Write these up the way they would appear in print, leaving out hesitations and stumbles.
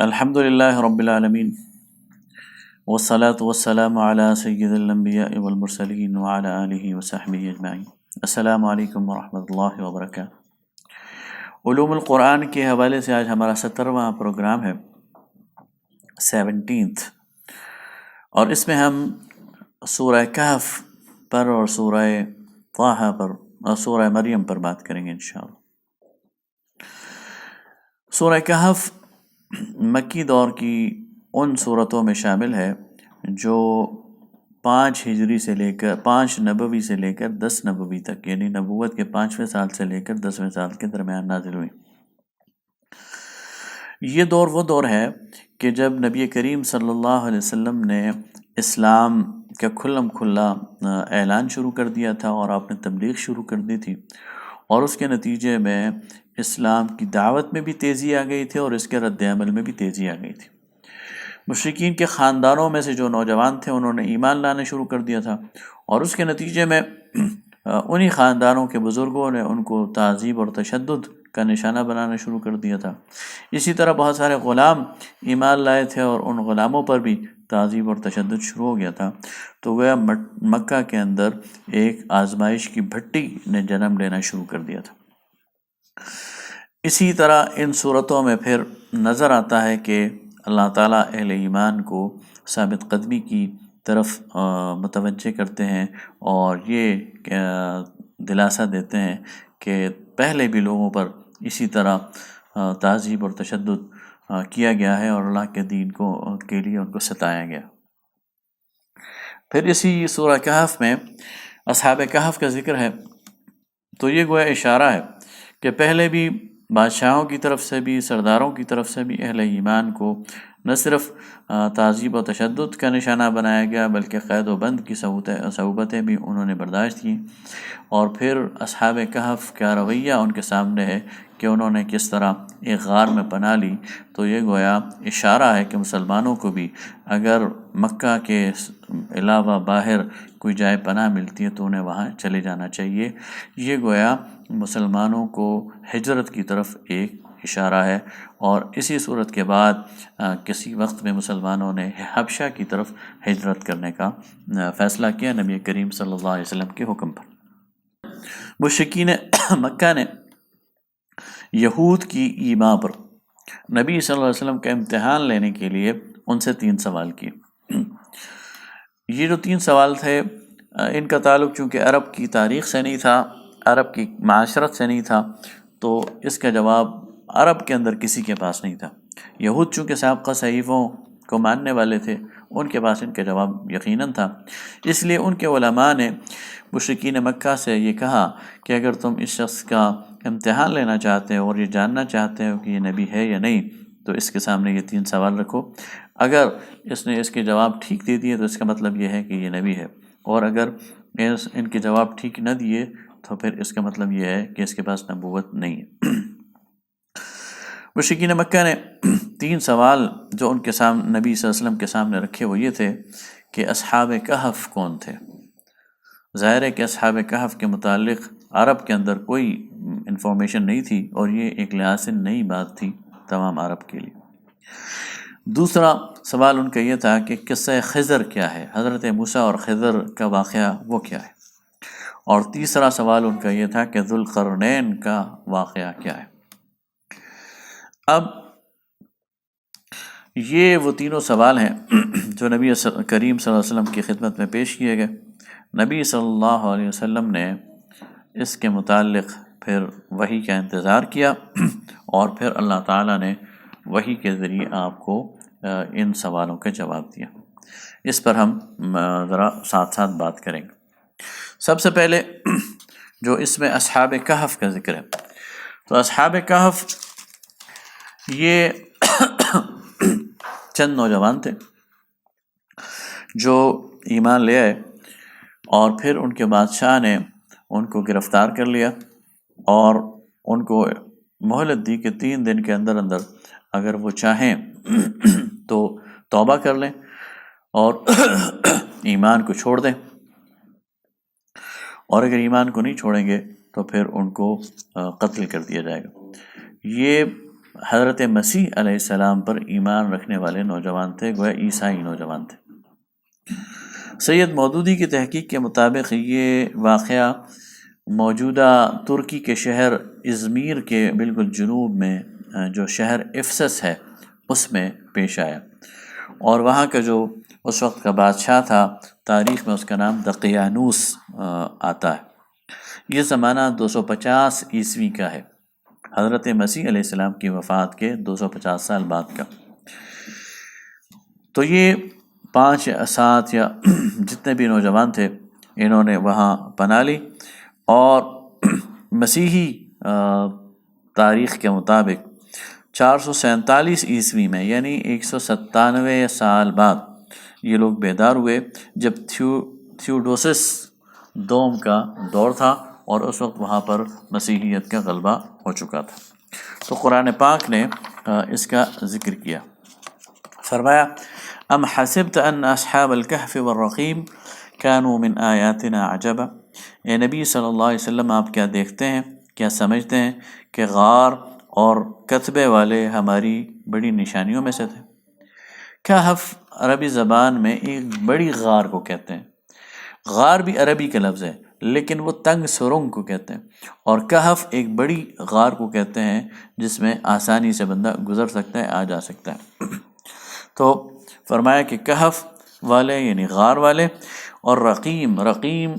الحمد للہ رب العالمین والصلاة والسلام علی سید الانبیاء والمرسلین وعلی آلہ وصحبہ اجمعین۔ السلام علیکم ورحمۃ اللہ وبرکاتہ۔ علوم القرآن کے حوالے سے آج ہمارا 17واں پروگرام ہے، 17th، اور اس میں ہم سورہ کہف پر اور سورہ طٰہٰ پر اور سورہ مریم پر بات کریں گے انشاءاللہ۔ سورہ کہف مکی دور کی ان صورتوں میں شامل ہے جو 5 ہجری سے لے کر 5 نبوی سے لے کر 10 نبوی تک، یعنی نبوت کے 5ویں سال سے لے کر 10ویں سال کے درمیان نازل ہوئی۔ یہ دور وہ دور ہے کہ جب نبی کریم صلی اللہ علیہ وسلم نے اسلام کا کھلم کھلا اعلان شروع کر دیا تھا اور آپ نے تبلیغ شروع کر دی تھی، اور اس کے نتیجے میں اسلام کی دعوت میں بھی تیزی آ گئی تھی اور اس کے رد عمل میں بھی تیزی آ گئی تھی۔ مشرکین کے خاندانوں میں سے جو نوجوان تھے انہوں نے ایمان لانا شروع کر دیا تھا، اور اس کے نتیجے میں انہی خاندانوں کے بزرگوں نے ان کو تعذیب اور تشدد کا نشانہ بنانا شروع کر دیا تھا۔ اسی طرح بہت سارے غلام ایمان لائے تھے اور ان غلاموں پر بھی تعذیب اور تشدد شروع ہو گیا تھا، تو وہ مکہ کے اندر ایک آزمائش کی بھٹی نے جنم لینا شروع کر دیا تھا۔ اسی طرح ان صورتوں میں پھر نظر آتا ہے کہ اللہ تعالیٰ اہل ایمان کو ثابت قدمی کی طرف متوجہ کرتے ہیں اور یہ دلاسا دیتے ہیں کہ پہلے بھی لوگوں پر اسی طرح تعذیب اور تشدد کیا گیا ہے اور اللہ کے دین کے لیے ان کو ستایا گیا۔ پھر اسی سورہ کہف میں اصحاب کہف کا ذکر ہے، تو یہ گویا اشارہ ہے کہ پہلے بھی بادشاہوں کی طرف سے بھی سرداروں کی طرف سے بھی اہل ایمان کو نہ صرف تعذیب و تشدد کا نشانہ بنایا گیا بلکہ قید و بند کی صعوبتیں بھی انہوں نے برداشت کیں۔ اور پھر اصحاب کہف کا رویہ ان کے سامنے ہے کہ انہوں نے کس طرح ایک غار میں پناہ لی، تو یہ گویا اشارہ ہے کہ مسلمانوں کو بھی اگر مکہ کے علاوہ باہر کوئی جائے پناہ ملتی ہے تو انہیں وہاں چلے جانا چاہیے۔ یہ گویا مسلمانوں کو ہجرت کی طرف ایک اشارہ ہے، اور اسی صورت کے بعد کسی وقت میں مسلمانوں نے حبشہ کی طرف ہجرت کرنے کا فیصلہ کیا نبی کریم صلی اللہ علیہ وسلم کے حکم پر۔ مشرکین مکہ نے یہود کی ایما پر نبی صلی اللہ علیہ وسلم کا امتحان لینے کے لیے ان سے 3 سوال کیے۔ یہ جو 3 سوال تھے ان کا تعلق چونکہ عرب کی تاریخ سے نہیں تھا، عرب کی معاشرت سے نہیں تھا، تو اس کا جواب عرب کے اندر کسی کے پاس نہیں تھا۔ یہود چونکہ سابقہ صحیفوں کو ماننے والے تھے، ان کے پاس ان کا جواب یقیناً تھا، اس لیے ان کے علماء نے مشرکین مکہ سے یہ کہا کہ اگر تم اس شخص کا امتحان لینا چاہتے ہو اور یہ جاننا چاہتے ہو کہ یہ نبی ہے یا نہیں، تو اس کے سامنے یہ 3 سوال رکھو۔ اگر اس نے اس کے جواب ٹھیک دے دیے تو اس کا مطلب یہ ہے کہ یہ نبی ہے، اور اگر ان کے جواب ٹھیک نہ دیے تو پھر اس کا مطلب یہ ہے کہ اس کے پاس نبوت نہیں ہے۔ مشرکین مکہ نے 3 سوال جو ان کے سامنے نبی صلی اللہ علیہ وسلم کے سامنے رکھے وہ یہ تھے کہ اصحاب کہف کون تھے۔ ظاہر ہے کہ اصحاب کہف کے متعلق عرب کے اندر کوئی انفارمیشن نہیں تھی، اور یہ ایک لحاظ سے نئی بات تھی تمام عرب کے لیے۔ دوسرا سوال ان کا یہ تھا کہ قصہ خضر کیا ہے، حضرت موسیٰ اور خضر کا واقعہ وہ کیا ہے، اور تیسرا سوال ان کا یہ تھا کہ ذوالقرنین کا واقعہ کیا ہے۔ اب یہ وہ تینوں سوال ہیں جو نبی کریم صلی اللہ علیہ وسلم کی خدمت میں پیش کیے گئے۔ نبی صلی اللہ علیہ وسلم نے اس کے متعلق پھر وحی کا انتظار کیا، اور پھر اللہ تعالیٰ نے وحی کے ذریعے آپ کو ان سوالوں کا جواب دیا۔ اس پر ہم ذرا ساتھ ساتھ بات کریں گے۔ سب سے پہلے جو اس میں اصحاب کہف کا ذکر ہے، تو اصحاب کہف یہ چند نوجوان تھے جو ایمان لے آئے، اور پھر ان کے بادشاہ نے ان کو گرفتار کر لیا اور ان کو مہلت دی کہ 3 دن کے اندر اندر اگر وہ چاہیں تو توبہ کر لیں اور ایمان کو چھوڑ دیں، اور اگر ایمان کو نہیں چھوڑیں گے تو پھر ان کو قتل کر دیا جائے گا۔ یہ حضرت مسیح علیہ السلام پر ایمان رکھنے والے نوجوان تھے، گویا عیسائی نوجوان تھے۔ سید مودودی کی تحقیق کے مطابق یہ واقعہ موجودہ ترکی کے شہر ازمیر کے بالکل جنوب میں جو شہر افسس ہے اس میں پیش آیا، اور وہاں کا جو اس وقت کا بادشاہ تھا، تاریخ میں اس کا نام دقیانوس آتا ہے۔ یہ زمانہ 250 عیسوی کا ہے، حضرت مسیح علیہ السلام کی وفات کے 250 سال بعد کا۔ تو یہ 5 یا 7 یا جتنے بھی نوجوان تھے انہوں نے وہاں پناہ لی، اور مسیحی تاریخ کے مطابق 447 عیسوی میں، یعنی 197 سال بعد یہ لوگ بیدار ہوئے، جب تھیوڈوسس دوم کا دور تھا اور اس وقت وہاں پر مسیحیت کا غلبہ ہو چکا تھا۔ تو قرآن پاک نے اس کا ذکر کیا، فرمایا ام حسبت ان اصحاب الکہف والرقیم كانوا من آیاتنا عجبا۔ اے نبی صلی اللہ علیہ وسلم، آپ کیا دیکھتے ہیں، کیا سمجھتے ہیں کہ غار اور کتبے والے ہماری بڑی نشانیوں میں سے تھے؟ کہف عربی زبان میں ایک بڑی غار کو کہتے ہیں۔ غار بھی عربی کا لفظ ہے لیکن وہ تنگ سرنگ کو کہتے ہیں، اور کہف ایک بڑی غار کو کہتے ہیں جس میں آسانی سے بندہ گزر سکتا ہے، آ جا سکتا ہے۔ تو فرمایا کہ کہف والے یعنی غار والے، اور رقیم، رقیم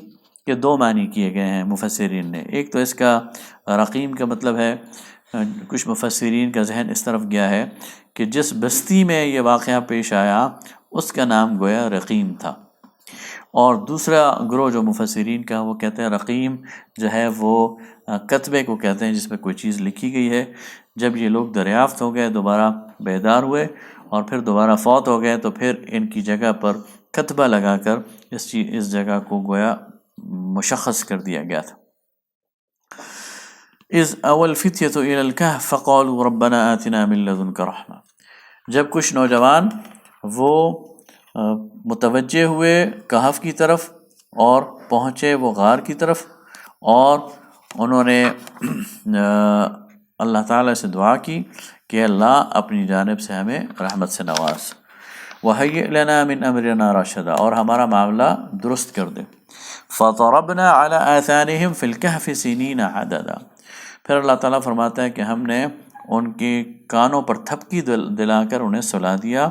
کے 2 معنی کیے گئے ہیں مفسرین نے۔ ایک تو اس کا رقیم کا مطلب ہے، کچھ مفسرین کا ذہن اس طرف گیا ہے کہ جس بستی میں یہ واقعہ پیش آیا اس کا نام گویا رقیم تھا، اور دوسرا گروہ جو مفسرین کا وہ کہتے ہیں رقیم جو ہے وہ کتبے کو کہتے ہیں جس میں کوئی چیز لکھی گئی ہے۔ جب یہ لوگ دریافت ہو گئے، دوبارہ بیدار ہوئے اور پھر دوبارہ فوت ہو گئے، تو پھر ان کی جگہ پر کتبہ لگا کر اس جگہ کو گویا مشخص کر دیا گیا تھا۔ اذ اول فتیۃ الی الکہف فقالوا ربنا آتنا من لدنک رحمہ۔ جب کچھ نوجوان وہ متوجہ ہوئے کہف کی طرف اور پہنچے وہ غار کی طرف، اور انہوں نے اللہ تعالیٰ سے دعا کی کہ اللہ اپنی جانب سے ہمیں رحمت سے نواز، وَهَيِّئْ لَنَا مِنْ أَمْرِنَا رَشَدًا، اور ہمارا معاملہ درست کر دے۔ فَضَرَبْنَا عَلَىٰ آثَارِهِمْ فِي الْكَهْفِ سِنِينَ عَدَدًا۔ پھر اللہ تعالیٰ فرماتا ہے کہ ہم نے ان کے کانوں پر تھپکی دلا کر انہیں سلا دیا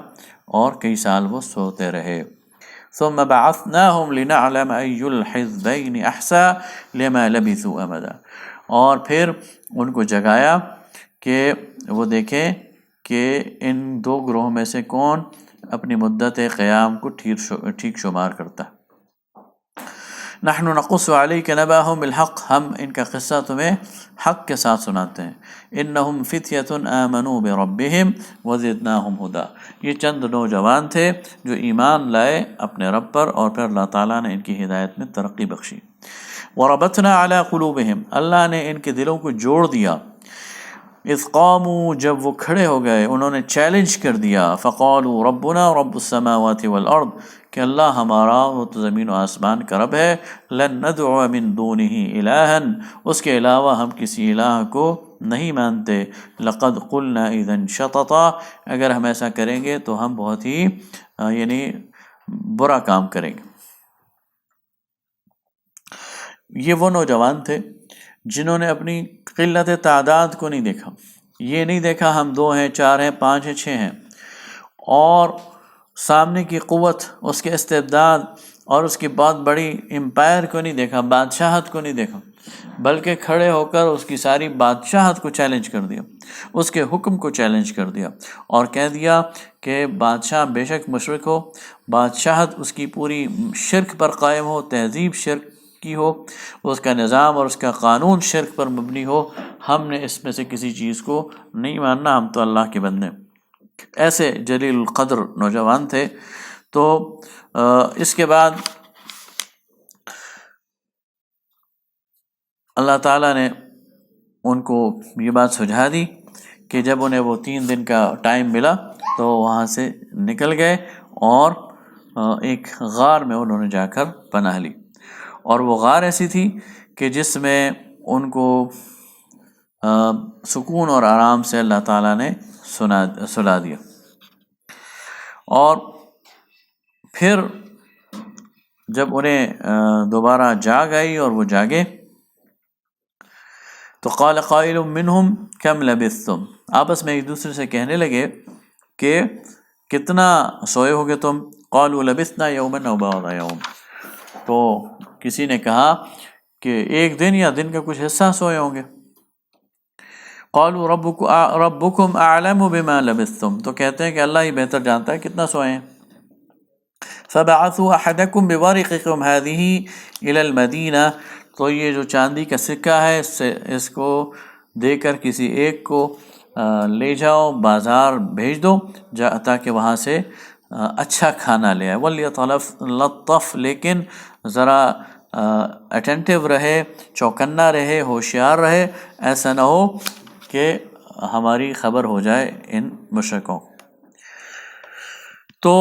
اور کئی سال وہ سوتے رہے۔ ثم بعثناهم لنعلم أي الحزبين أحصى لما لبثوا أمدا، اور پھر ان کو جگایا کہ وہ دیکھیں کہ ان 2 گروہ میں سے کون اپنی مدت قیام کو ٹھیک شمار کرتا ہے۔ نحن نقص علیک نبأهم بالحق، ہم ان کا قصہ تمہیں حق کے ساتھ سناتے ہیں۔ انہم فتیۃ آمنوا بربہم وزدناہم ہدی، یہ چند نوجوان تھے جو ایمان لائے اپنے رب پر اور پھر اللہ تعالیٰ نے ان کی ہدایت میں ترقی بخشی۔ وربطنا علی قلوبہم، اللہ نے ان کے دلوں کو جوڑ دیا۔ اذ قاموا، جب وہ کھڑے ہو گئے، انہوں نے چیلنج کر دیا۔ فقالوا ربنا رب السماوات والارض، کہ اللہ ہمارا وہ تو زمین و آسمان کا رب ہے۔ لن ندعو من دونہ الہا، اس کے علاوہ ہم کسی الہ کو نہیں مانتے۔ لقد قلنا اذا شططا، اگر ہم ایسا کریں گے تو ہم بہت ہی یعنی برا کام کریں گے۔ یہ وہ نوجوان تھے جنہوں نے اپنی قلت تعداد کو نہیں دیکھا، یہ نہیں دیکھا ہم 2 ہیں، 4 ہیں، 5 ہیں، 6 ہیں، اور سامنے کی قوت، اس کے استعداد اور اس کی بہت بڑی امپائر کو نہیں دیکھا، بادشاہت کو نہیں دیکھا، بلکہ کھڑے ہو کر اس کی ساری بادشاہت کو چیلنج کر دیا، اس کے حکم کو چیلنج کر دیا، اور کہہ دیا کہ بادشاہ بے شک مشرک ہو، بادشاہت اس کی پوری شرک پر قائم ہو، تہذیب شرک کی ہو، اس کا نظام اور اس کا قانون شرک پر مبنی ہو، ہم نے اس میں سے کسی چیز کو نہیں ماننا، ہم تو اللہ کے بندے۔ ایسے جلیل القدر نوجوان تھے۔ تو اس کے بعد اللہ تعالیٰ نے ان کو یہ بات سجھا دی کہ جب انہیں وہ 3 دن کا ٹائم ملا تو وہاں سے نکل گئے اور ایک غار میں انہوں نے جا کر پناہ لی، اور وہ غار ایسی تھی کہ جس میں ان کو سکون اور آرام سے اللہ تعالیٰ نے سلا دیا۔ اور پھر جب انہیں دوبارہ جاگ آئی اور وہ جاگے تو قال قائل منہم کم لبثتم، آپس میں ایک دوسرے سے کہنے لگے کہ کتنا سوئے ہوگے تم؟ قالوا لبثنا یوما او بعض یوم، تو کسی نے کہا کہ ایک دن یا دن کا کچھ حصہ سوئے ہوں گے۔ قالوا ربکم اعلم بما لبثتم، تو کہتے ہیں کہ اللہ ہی بہتر جانتا ہے کتنا سوئے ہیں۔ فبعثوا احدکم بورقکم هذه الى المدینہ، تو یہ جو چاندی کا سکہ ہے اس کو دے کر کسی ایک کو لے جاؤ، بازار بھیج دو تاکہ وہاں سے اچھا کھانا لے آئے۔ وَلْيَتَلَطَّفْ، لیکن ذرا اٹینٹیو رہے، چوکنا رہے، ہوشیار رہے، ایسا نہ ہو کہ ہماری خبر ہو جائے ان مشرکوں۔ تو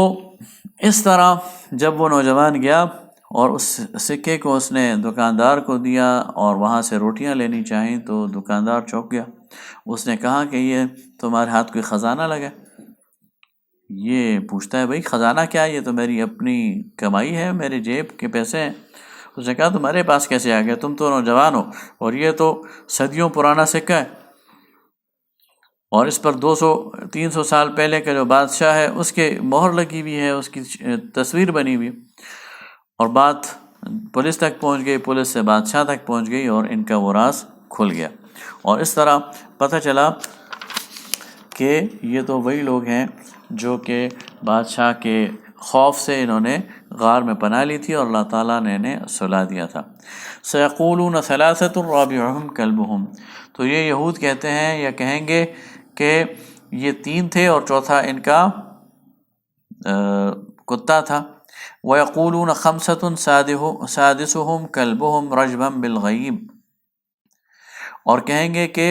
اس طرح جب وہ نوجوان گیا اور اس سکے کو اس نے دکاندار کو دیا اور وہاں سے روٹیاں لینی چاہیں تو دکاندار چونک گیا۔ اس نے کہا کہ یہ تمہارے ہاتھ کوئی خزانہ لگا؟ یہ پوچھتا ہے بھائی خزانہ کیا ہے؟ یہ تو میری اپنی کمائی ہے، میرے جیب کے پیسے ہیں۔ اس نے کہا تمہارے پاس کیسے آ گیا؟ تم تو نوجوان ہو اور یہ تو صدیوں پرانا سکہ ہے، اور اس پر 200-300 سال پہلے کا جو بادشاہ ہے اس کے مہر لگی ہوئی ہے، اس کی تصویر بنی ہوئی۔ اور بات پولیس تک پہنچ گئی، پولیس سے بادشاہ تک پہنچ گئی اور ان کا وہ راز کھل گیا، اور اس طرح پتہ چلا کہ یہ تو وہی لوگ ہیں جو کہ بادشاہ کے خوف سے انہوں نے غار میں پناہ لی تھی اور اللہ تعالیٰ نے انہیں سلا دیا تھا۔ سَيَقُولُونَ ثَلَاثَةٌ رَابِعُهُمْ كَلْبُهُمْ، تو یہ یہود کہتے ہیں یا کہیں گے کہ یہ 3 تھے اور چوتھا ان کا کتا تھا۔ وَيَقُولُونَ خَمْسَةٌ سَادِسُهُمْ كَلْبُهُمْ رَجْمًا بِالْغَيْبِ، اور کہیں گے کہ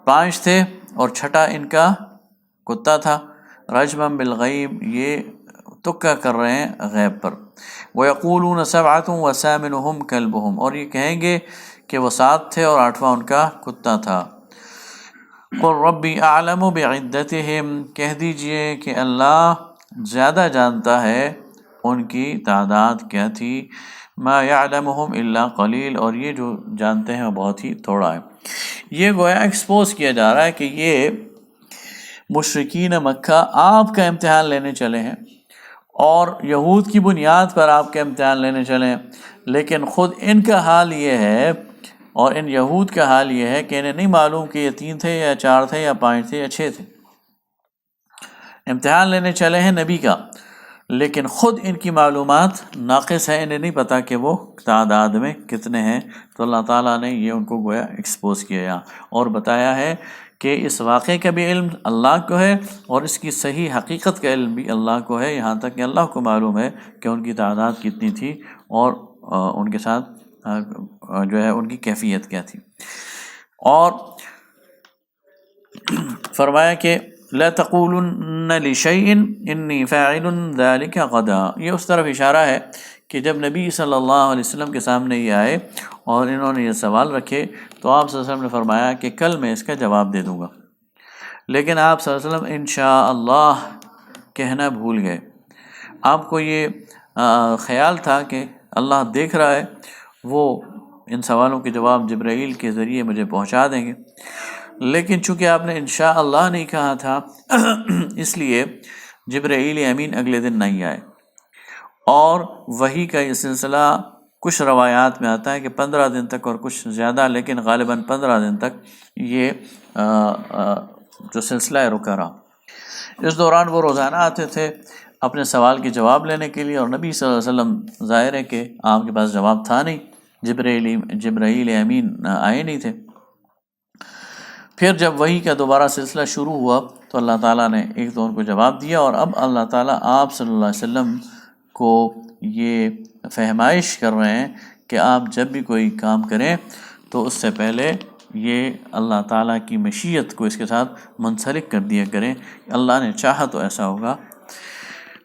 5 تھے اور چھٹا ان کا کتا تھا۔ رَجْمًا بِالْغَيْبِ، یہ تکہ کر رہے ہیں غیب پر۔ وَيَقُولُونَ سَبْعَةٌ وَثَامِنُهُمْ كَلْبُهُمْ، اور یہ کہیں گے کہ وہ 7 تھے اور 8واں ان کا کتا تھا۔ قُلْ رَبِّي أَعْلَمُ بِعِدَّتِهِمْ، کہہ دیجئے کہ اللہ زیادہ جانتا ہے ان کی تعداد کیا تھی۔ مَا يَعْلَمُهُمْ إِلَّا قَلِيلٌ، اور یہ جو جانتے ہیں وہ بہت ہی تھوڑا ہے۔ یہ گویا ایکسپوز کیا جا رہا ہے کہ یہ مشرکین مکہ آپ کا امتحان لینے چلے ہیں اور یہود کی بنیاد پر آپ کا امتحان لینے چلے ہیں، لیکن خود ان کا حال یہ ہے اور ان یہود کا حال یہ ہے کہ انہیں نہیں معلوم کہ یہ 3 تھے یا 4 تھے یا 5 تھے یا 6 تھے۔ امتحان لینے چلے ہیں نبی کا، لیکن خود ان کی معلومات ناقص ہیں، انہیں نہیں پتا کہ وہ تعداد میں کتنے ہیں۔ تو اللہ تعالیٰ نے یہ ان کو گویا ایکسپوز کیا اور بتایا ہے کہ اس واقعے کا بھی علم اللہ کو ہے اور اس کی صحیح حقیقت کا علم بھی اللہ کو ہے، یہاں تک کہ اللہ کو معلوم ہے کہ ان کی تعداد کتنی تھی اور ان کے ساتھ جو ہے ان کی کیفیت کیا تھی۔ اور فرمایا کہ لا تقولن لشیء انی فاعل ذلک غدا، یہ اس طرف اشارہ ہے کہ جب نبی صلی اللہ علیہ وسلم کے سامنے یہ آئے اور انہوں نے یہ سوال رکھے تو آپ صلی اللہ علیہ وسلم نے فرمایا کہ کل میں اس کا جواب دے دوں گا، لیکن آپ صلی اللہ علیہ وسلم انشاءاللہ کہنا بھول گئے۔ آپ کو یہ خیال تھا کہ اللہ دیکھ رہا ہے، وہ ان سوالوں کے جواب جبرائیل کے ذریعے مجھے پہنچا دیں گے، لیکن چونکہ آپ نے انشاءاللہ نہیں کہا تھا اس لیے جبرائیل امین اگلے دن نہیں آئے۔ اور وحی کا یہ سلسلہ کچھ روایات میں آتا ہے کہ 15 دن تک اور کچھ زیادہ، لیکن غالباً 15 دن تک یہ جو سلسلہ ہے رکا رہا۔ اس دوران وہ روزانہ آتے تھے اپنے سوال کے جواب لینے کے لیے، اور نبی صلی اللہ علیہ وسلم ظاہر ہے کہ آپ کے پاس جواب تھا نہیں، جبرائیل امین آئے نہیں تھے۔ پھر جب وحی کا دوبارہ سلسلہ شروع ہوا تو اللہ تعالیٰ نے ایک تو ان کو جواب دیا، اور اب اللہ تعالیٰ آپ صلی اللہ علیہ وسلم کو یہ فہمائش کر رہے ہیں کہ آپ جب بھی کوئی کام کریں تو اس سے پہلے یہ اللہ تعالیٰ کی مشیت کو اس کے ساتھ منسلک کر دیا کریں، اللہ نے چاہا تو ایسا ہوگا۔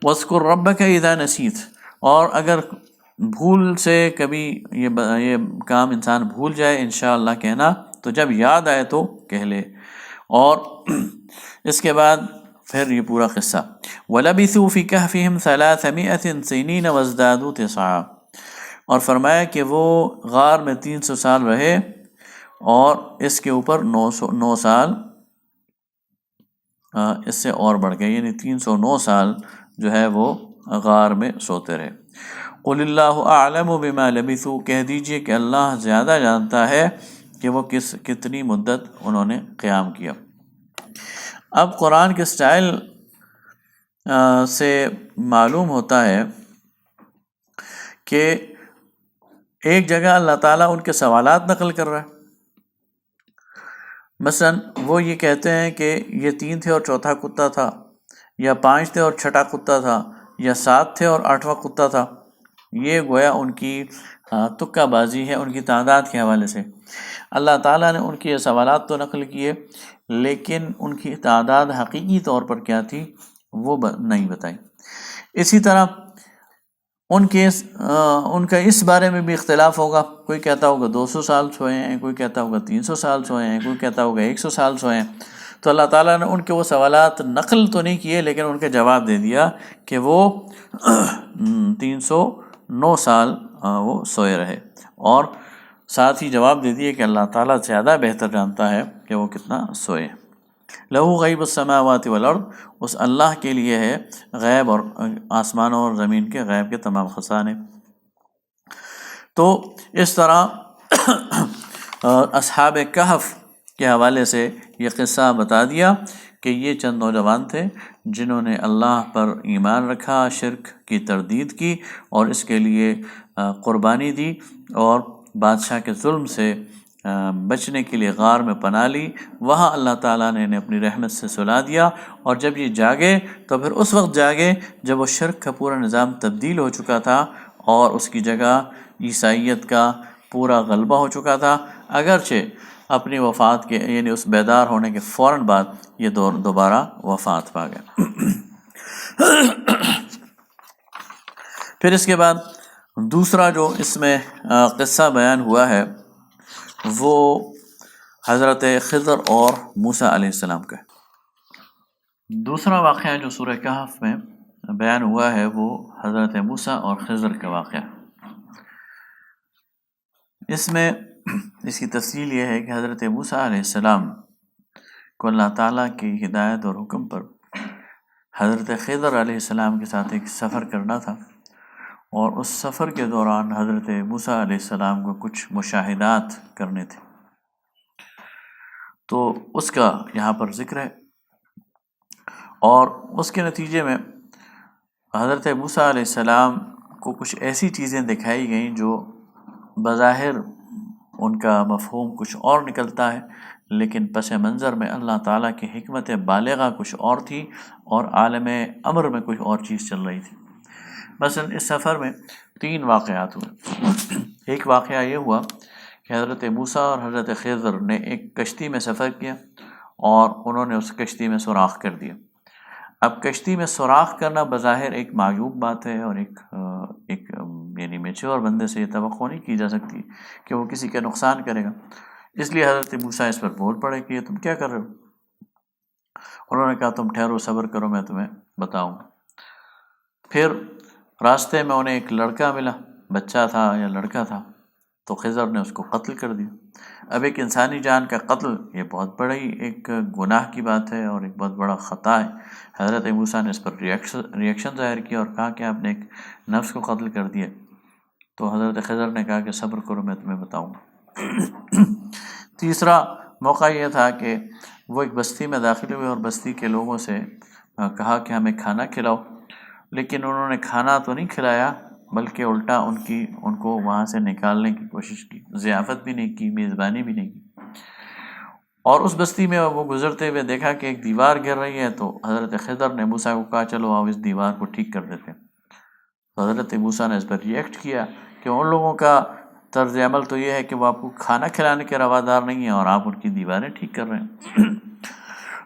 وَاذْكُرْ رَبَّكَ إِذَا نَسِيتَ، اور اگر بھول سے کبھی یہ کام انسان بھول جائے انشاءاللہ کہنا، تو جب یاد آئے تو کہہ لے۔ اور اس کے بعد پھر یہ پورا قصہ، وَلَبِثُوا فِي كَهْفِهِمْ 300 سِنِينَ وَازْدَادُوا تِسْعًا، اور فرمایا کہ وہ غار میں 300 سال رہے اور اس کے اوپر 9 سال اس سے اور بڑھ گئے، یعنی 309 سال جو ہے وہ غار میں سوتے رہے۔ قُلِ اللَّهُ أَعْلَمُ بِمَا لَبِثُوا، کہہ دیجئے کہ اللہ زیادہ جانتا ہے کہ وہ کتنی مدت انہوں نے قیام کیا۔ اب قرآن کے سٹائل سے معلوم ہوتا ہے کہ ایک جگہ اللہ تعالیٰ ان کے سوالات نقل کر رہا ہے۔ مثلا وہ یہ کہتے ہیں کہ یہ 3 تھے اور چوتھا کتا تھا، یا 5 تھے اور چھٹا کتا تھا، یا 7 تھے اور 8واں کتا تھا۔ یہ گویا ان کی تکہ بازی ہے ان کی تعداد کے حوالے سے۔ اللہ تعالیٰ نے ان کے سوالات تو نقل کیے، لیکن ان کی تعداد حقیقی طور پر کیا تھی وہ نہیں بتائی۔ اسی طرح ان کا اس بارے میں بھی اختلاف ہوگا، کوئی کہتا ہوگا 200 سال سوئے ہیں، کوئی کہتا ہوگا 300 سال سوئے ہیں، کوئی کہتا ہوگا 100 سال سوئے ہیں۔ تو اللہ تعالیٰ نے ان کے وہ سوالات نقل تو نہیں کیے، لیکن ان کے جواب دے دیا کہ وہ 309 سال وہ سوئے رہے، اور ساتھ ہی جواب دے دیے کہ اللہ تعالیٰ زیادہ بہتر جانتا ہے کہ وہ کتنا سوئے۔ لہو غیب السماوات والارض، اس اللہ کے لیے ہے غیب اور آسمانوں اور زمین کے غیب کے تمام خزانے۔ تو اس طرح اصحاب کہف کے حوالے سے یہ قصہ بتا دیا کہ یہ چند نوجوان تھے جنہوں نے اللہ پر ایمان رکھا، شرک کی تردید کی اور اس کے لیے قربانی دی، اور بادشاہ کے ظلم سے بچنے کے لیے غار میں پناہ لی۔ وہاں اللہ تعالیٰ نے انہیں اپنی رحمت سے سلا دیا، اور جب یہ جاگے تو پھر اس وقت جاگے جب وہ شرک کا پورا نظام تبدیل ہو چکا تھا اور اس کی جگہ عیسائیت کا پورا غلبہ ہو چکا تھا، اگرچہ اپنی وفات کے یعنی اس بیدار ہونے کے فوراً بعد یہ دوبارہ وفات پا گئے۔ پھر اس کے بعد دوسرا جو اس میں قصہ بیان ہوا ہے وہ حضرت خضر اور موسیٰ علیہ السلام کا ہے۔ دوسرا واقعہ جو سورہ کہف میں بیان ہوا ہے وہ حضرت موسیٰ اور خضر کا واقعہ۔ اس میں اس کی تفصیل یہ ہے کہ حضرت موسیٰ علیہ السلام کو اللہ تعالیٰ کی ہدایت اور حکم پر حضرت خضر علیہ السلام کے ساتھ ایک سفر کرنا تھا، اور اس سفر کے دوران حضرت موسیٰ علیہ السلام کو کچھ مشاہدات کرنے تھے، تو اس کا یہاں پر ذکر ہے۔ اور اس کے نتیجے میں حضرت موسیٰ علیہ السلام کو کچھ ایسی چیزیں دکھائی گئیں جو بظاہر ان کا مفہوم کچھ اور نکلتا ہے، لیکن پس منظر میں اللہ تعالیٰ کی حکمت بالغہ کچھ اور تھی اور عالم امر میں کچھ اور چیز چل رہی تھی۔ مثلا اس سفر میں 3 واقعات ہوئے۔ ایک واقعہ یہ ہوا کہ حضرت موسیٰ اور حضرت خضر نے ایک کشتی میں سفر کیا اور انہوں نے اس کشتی میں سوراخ کر دیا۔ اب کشتی میں سوراخ کرنا بظاہر ایک معیوب بات ہے، اور ایک یعنی میچور بندے سے یہ توقع نہیں کی جا سکتی کہ وہ کسی کا نقصان کرے گا، اس لیے حضرت موسیٰ اس پر بول پڑے کہ یہ تم کیا کر رہے ہو؟ انہوں نے کہا تم ٹھہرو، صبر کرو، میں تمہیں بتاؤں۔ پھر راستے میں انہیں ایک لڑکا ملا، بچہ تھا یا لڑکا تھا، تو خضر نے اس کو قتل کر دیا۔ اب ایک انسانی جان کا قتل یہ بہت بڑی ایک گناہ کی بات ہے اور ایک بہت بڑا خطا ہے۔ حضرت موسیٰ نے اس پر ریئیکشن ظاہر کیا اور کہا کہ آپ نے ایک نفس کو قتل کر دیا۔ تو حضرت خضر نے کہا کہ صبر کرو، میں تمہیں بتاؤں گا۔ تیسرا موقع یہ تھا کہ وہ ایک بستی میں داخل ہوئے اور بستی کے لوگوں سے کہا کہ ہمیں کھانا کھلاؤ، لیکن انہوں نے کھانا تو نہیں کھلایا بلکہ الٹا ان کو وہاں سے نکالنے کی کوشش کی، ضیافت بھی نہیں کی، میزبانی بھی نہیں کی۔ اور اس بستی میں وہ گزرتے ہوئے دیکھا کہ ایک دیوار گر رہی ہے، تو حضرت خضر نے موسیٰ کو کہا چلو آپ اس دیوار کو ٹھیک کر دیتے ہیں۔ تو حضرت موسیٰ نے اس پر ریئیکٹ کیا کہ ان لوگوں کا طرز عمل تو یہ ہے کہ وہ آپ کو کھانا کھلانے کے روادار نہیں ہیں اور آپ ان کی دیواریں ٹھیک کر رہے ہیں۔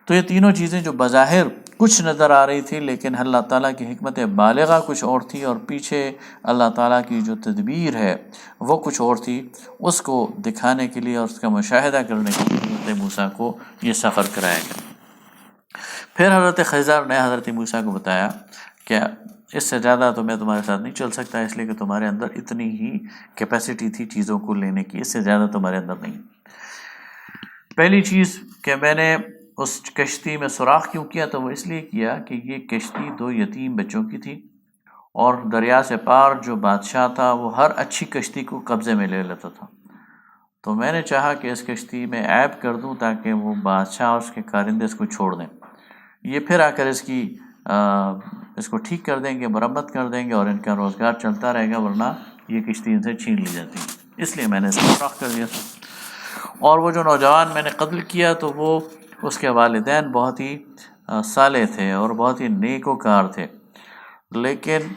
تو یہ تینوں چیزیں جو بظاہر کچھ نظر آ رہی تھی، لیکن اللہ تعالیٰ کی حکمت بالغہ کچھ اور تھی، اور پیچھے اللہ تعالیٰ کی جو تدبیر ہے وہ کچھ اور تھی، اس کو دکھانے کے لیے اور اس کا مشاہدہ کرنے کے لیے حضرت موسیٰ کو یہ سفر کرایا گیا۔ پھر حضرت خضر نے حضرت موسیٰ کو بتایا کہ اس سے زیادہ تو میں تمہارے ساتھ نہیں چل سکتا، اس لیے کہ تمہارے اندر اتنی ہی کیپیسٹی تھی چیزوں کو لینے کی، اس سے زیادہ تمہارے اندر نہیں۔ پہلی چیز کہ میں نے اس کشتی میں سوراخ کیوں کیا، تو وہ اس لیے کیا کہ یہ کشتی 2 یتیم بچوں کی تھی، اور دریا سے پار جو بادشاہ تھا وہ ہر اچھی کشتی کو قبضے میں لے لیتا تھا، تو میں نے چاہا کہ اس کشتی میں عیب کر دوں تاکہ وہ بادشاہ اور اس کے کارندے اس کو چھوڑ دیں، یہ پھر آ کر اس کو ٹھیک کر دیں گے، مرمت کر دیں گے، اور ان کا روزگار چلتا رہے گا، ورنہ یہ کشتی ان سے چھین لی جاتی، اس لیے میں نے اس کو سوراخ کر دیا تھا۔ اور وہ جو نوجوان میں نے قتل کیا، تو وہ اس کے والدین بہت ہی صالح تھے اور بہت ہی نیک وکار تھے، لیکن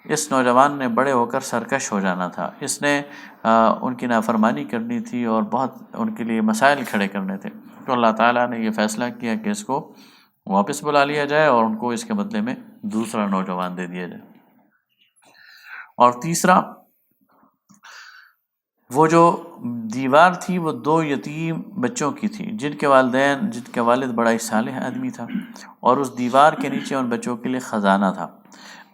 اس نوجوان نے بڑے ہو کر سرکش ہو جانا تھا، اس نے ان کی نافرمانی کرنی تھی اور بہت ان کے لیے مسائل کھڑے کرنے تھے، تو اللہ تعالیٰ نے یہ فیصلہ کیا کہ اس کو واپس بلا لیا جائے اور ان کو اس کے بدلے میں دوسرا نوجوان دے دیا جائے۔ اور تیسرا، وہ جو دیوار تھی وہ 2 یتیم بچوں کی تھی، جن کے والد بڑا ہی صالح آدمی تھا، اور اس دیوار کے نیچے ان بچوں کے لیے خزانہ تھا۔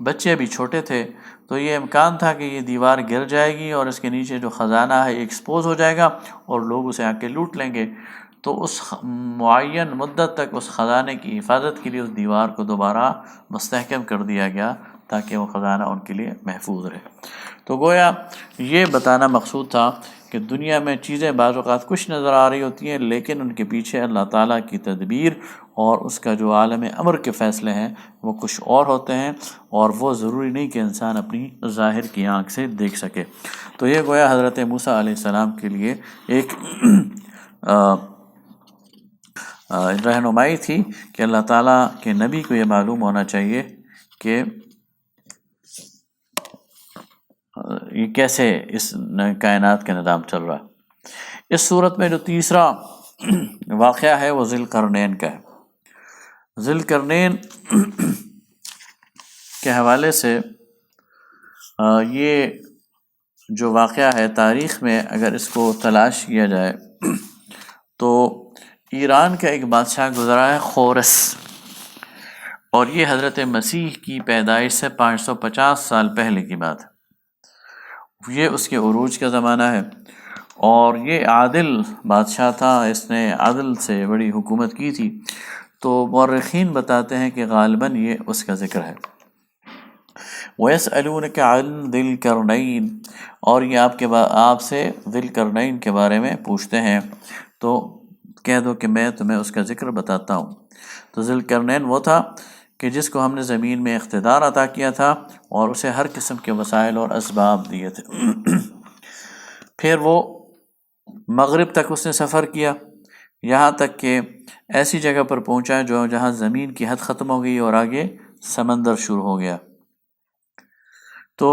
بچے ابھی چھوٹے تھے، تو یہ امکان تھا کہ یہ دیوار گر جائے گی اور اس کے نیچے جو خزانہ ہے ایکسپوز ہو جائے گا اور لوگ اسے آ کے لوٹ لیں گے، تو اس معین مدت تک اس خزانے کی حفاظت کے لیے اس دیوار کو دوبارہ مستحکم کر دیا گیا تاکہ وہ خزانہ ان کے لیے محفوظ رہے۔ تو گویا یہ بتانا مقصود تھا کہ دنیا میں چیزیں بعض اوقات کچھ نظر آ رہی ہوتی ہیں، لیکن ان کے پیچھے اللہ تعالیٰ کی تدبیر اور اس کا جو عالم امر کے فیصلے ہیں وہ کچھ اور ہوتے ہیں، اور وہ ضروری نہیں کہ انسان اپنی ظاہر کی آنکھ سے دیکھ سکے۔ تو یہ گویا حضرت موسیٰ علیہ السلام کے لیے ایک رہنمائی تھی کہ اللہ تعالیٰ کے نبی کو یہ معلوم ہونا چاہیے کہ یہ کیسے اس کائنات کا نظام چل رہا ہے۔ اس صورت میں جو تیسرا واقعہ ہے وہ ذی القرنین کا ہے۔ ذی القرنین کے حوالے سے یہ جو واقعہ ہے تاریخ میں اگر اس کو تلاش کیا جائے تو ایران کا ایک بادشاہ گزرا ہے خورس، اور یہ حضرت مسیح کی پیدائش سے 550 سال پہلے کی بات ہے، یہ اس کے عروج کا زمانہ ہے، اور یہ عادل بادشاہ تھا، اس نے عدل سے بڑی حکومت کی تھی، تو مورخین بتاتے ہیں کہ غالباً یہ اس کا ذکر ہے۔ وَيَسْأَلُونَكَ عَنْ ذِي الْقَرْنَيْنِ، اور یہ آپ سے ذی القرنین کے بارے میں پوچھتے ہیں، تو کہہ دو کہ میں تمہیں اس کا ذکر بتاتا ہوں۔ تو ذی القرنین وہ تھا کہ جس کو ہم نے زمین میں اقتدار عطا کیا تھا اور اسے ہر قسم کے وسائل اور اسباب دیے تھے۔ پھر وہ مغرب تک اس نے سفر کیا، یہاں تک کہ ایسی جگہ پر پہنچا جہاں زمین کی حد ختم ہو گئی اور آگے سمندر شروع ہو گیا۔ تو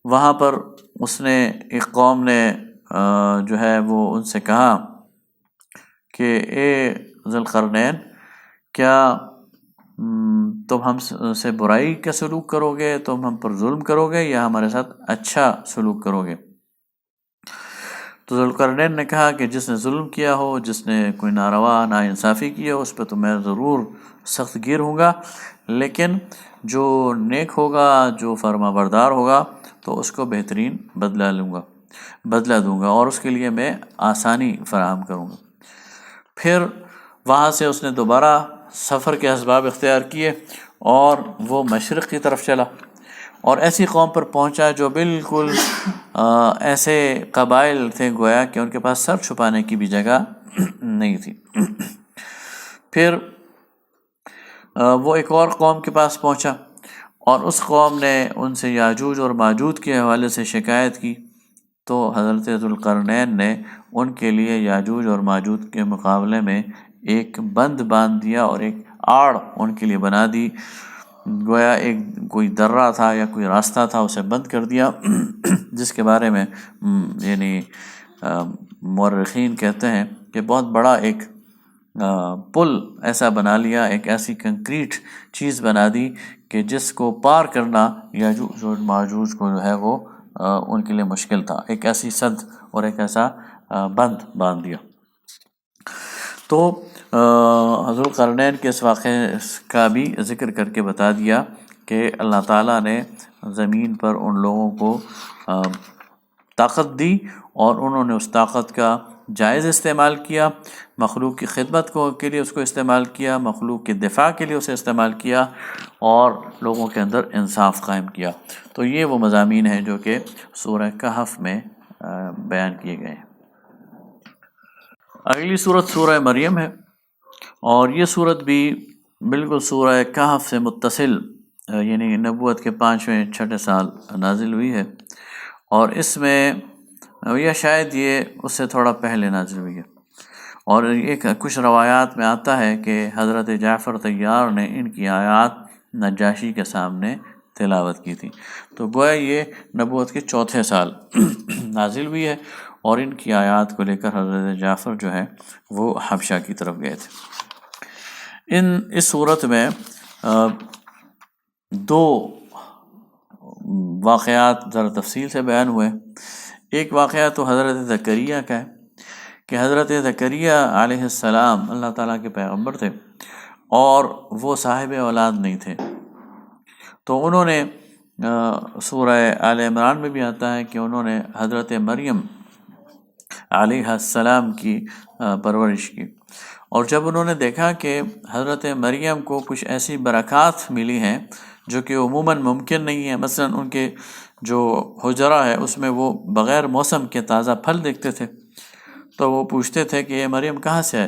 وہاں پر اس نے ایک قوم نے جو ہے وہ ان سے کہا کہ اے ذی القرنین، کیا تم ہم سے برائی کا سلوک کرو گے، تم ہم پر ظلم کرو گے، یا ہمارے ساتھ اچھا سلوک کرو گے؟ تو ذی القرنین نے کہا کہ جس نے ظلم کیا ہو، جس نے کوئی ناروا ناانصافی کی ہو، اس پہ تو میں ضرور سخت گیر ہوں گا، لیکن جو نیک ہوگا، جو فرما بردار ہوگا، تو اس کو بہترین بدلہ دوں گا اور اس کے لیے میں آسانی فراہم کروں گا۔ پھر وہاں سے اس نے دوبارہ سفر کے اسباب اختیار کیے اور وہ مشرق کی طرف چلا، اور ایسی قوم پر پہنچا جو بالکل ایسے قبائل تھے گویا کہ ان کے پاس سر چھپانے کی بھی جگہ نہیں تھی۔ پھر وہ ایک اور قوم کے پاس پہنچا، اور اس قوم نے ان سے یاجوج اور ماجوج کے حوالے سے شکایت کی، تو حضرت ذی القرنین نے ان کے لیے یاجوج اور ماجوج کے مقابلے میں ایک بند باندھ دیا اور ایک آڑ ان کے لیے بنا دی، گویا ایک کوئی درہ تھا یا کوئی راستہ تھا اسے بند کر دیا، جس کے بارے میں یعنی مورخین کہتے ہیں کہ بہت بڑا ایک پل ایسا بنا لیا، ایک ایسی کنکریٹ چیز بنا دی کہ جس کو پار کرنا یاجوج اور ماجوج کو جو ہے وہ ان کے لیے مشکل تھا، ایک ایسی سد اور ایک ایسا بند باندھ دیا۔ تو حضرت قرنین کے اس واقعے کا بھی ذکر کر کے بتا دیا کہ اللہ تعالیٰ نے زمین پر ان لوگوں کو طاقت دی اور انہوں نے اس طاقت کا جائز استعمال کیا، مخلوق کی خدمت کے لیے اس کو استعمال کیا، مخلوق کے دفاع کے لیے اسے استعمال کیا، اور لوگوں کے اندر انصاف قائم کیا۔ تو یہ وہ مضامین ہیں جو کہ سورہ کہف میں بیان کیے گئے ہیں۔ اگلی صورت سورہ مریم ہے، اور یہ صورت بھی بالکل سورہ کہف سے متصل، یعنی نبوت کے 5ویں 6 سال نازل ہوئی ہے، اور اس میں یا شاید یہ اس سے تھوڑا پہلے نازل ہوئی ہے، اور ایک کچھ روایات میں آتا ہے کہ حضرت جعفر طیار نے ان کی آیات نجاشی کے سامنے تلاوت کی تھی، تو گویا یہ نبوت کے 4تھے سال نازل ہوئی ہے، اور ان کی آیات کو لے کر حضرت جعفر جو ہے وہ حبشہ کی طرف گئے تھے۔ اس صورت میں 2 واقعات ذرا تفصیل سے بیان ہوئے۔ ایک واقعہ تو حضرت زکریا کا ہے کہ حضرت زکریا علیہ السلام اللہ تعالیٰ کے پیغمبر تھے، اور وہ صاحب اولاد نہیں تھے، تو انہوں نے سورہ آل عمران میں بھی آتا ہے کہ انہوں نے حضرت مریم علیہ السلام کی پرورش کی، اور جب انہوں نے دیکھا کہ حضرت مریم کو کچھ ایسی برکات ملی ہیں جو کہ عموماً ممکن نہیں ہے، مثلا ان کے جو حجرہ ہے اس میں وہ بغیر موسم کے تازہ پھل دیکھتے تھے، تو وہ پوچھتے تھے کہ یہ مریم کہاں سے ہے؟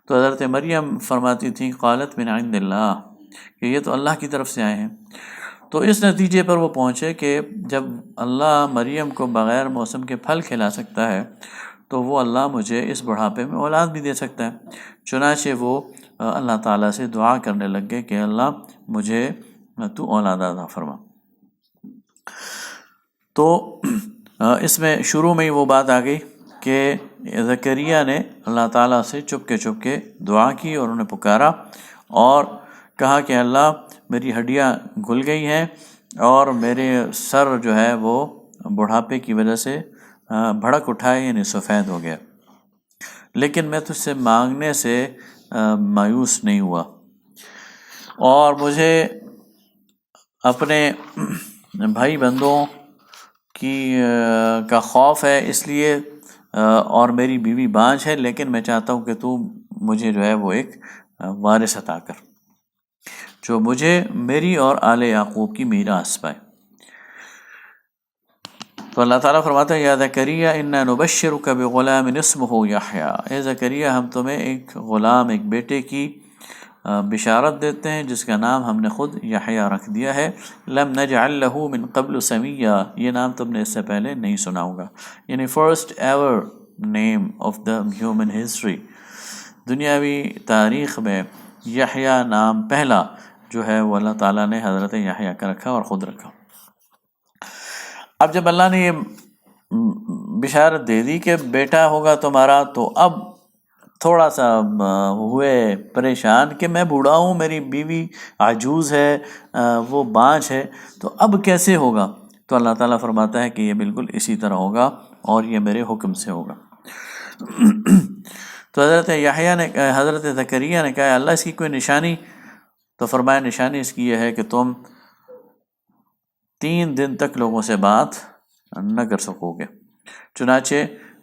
تو حضرت مریم فرماتی تھیں قالت من عند اللہ، کہ یہ تو اللہ کی طرف سے آئے ہیں۔ تو اس نتیجے پر وہ پہنچے کہ جب اللہ مریم کو بغیر موسم کے پھل کھلا سکتا ہے تو وہ اللہ مجھے اس بڑھاپے میں اولاد بھی دے سکتا ہے۔ چنانچہ وہ اللہ تعالیٰ سے دعا کرنے لگ گئے کہ اللہ مجھے تو اولاد عطا فرما۔ تو اس میں شروع میں ہی وہ بات آ گئی کہ زکریا نے اللہ تعالیٰ سے چپ کے دعا کی، اور انہیں پکارا اور کہا کہ اللہ میری ہڈیاں گل گئی ہیں اور میرے سر جو ہے وہ بڑھاپے کی وجہ سے بھڑک اٹھائے، یعنی سفید ہو گیا، لیکن میں تجھ سے مانگنے سے مایوس نہیں ہوا، اور مجھے اپنے بھائی بندوں کا خوف ہے اس لیے، اور میری بیوی بانجھ ہے، لیکن میں چاہتا ہوں کہ تو مجھے جو ہے وہ ایک وارث عطا کر جو مجھے میری اور آل یعقوب کی میراث پائے۔ تو اللہ تعالیٰ فرماتا ہے یا زکریا انا نبشرک بغلام اسمہ یحییٰ، اے زکریا ہم تمہیں ایک غلام، ایک بیٹے کی بشارت دیتے ہیں جس کا نام ہم نے خود یحییٰ رکھ دیا ہے، لم نجعل لہ من قبل سمیہ، یہ نام تم نے اس سے پہلے نہیں سنا ہوگا، یعنی first ever name of the human history, دنیاوی تاریخ میں یحییٰ نام پہلا جو ہے وہ اللہ تعالیٰ نے حضرت یحییٰ کا رکھا اور خود رکھا۔ اب جب اللہ نے یہ بشارت دے دی کہ بیٹا ہوگا تمہارا، تو اب تھوڑا سا ہوئے پریشان کہ میں بوڑھا ہوں، میری بیوی عجوز ہے، وہ بانجھ ہے، تو اب کیسے ہوگا؟ تو اللہ تعالیٰ فرماتا ہے کہ یہ بالکل اسی طرح ہوگا اور یہ میرے حکم سے ہوگا۔ تو حضرت زکریا نے کہا اللہ اس کی کوئی نشانی؟ تو فرمایا نشانی اس کی یہ ہے کہ تم 3 دن تک لوگوں سے بات نہ کر سکو گے۔ چنانچہ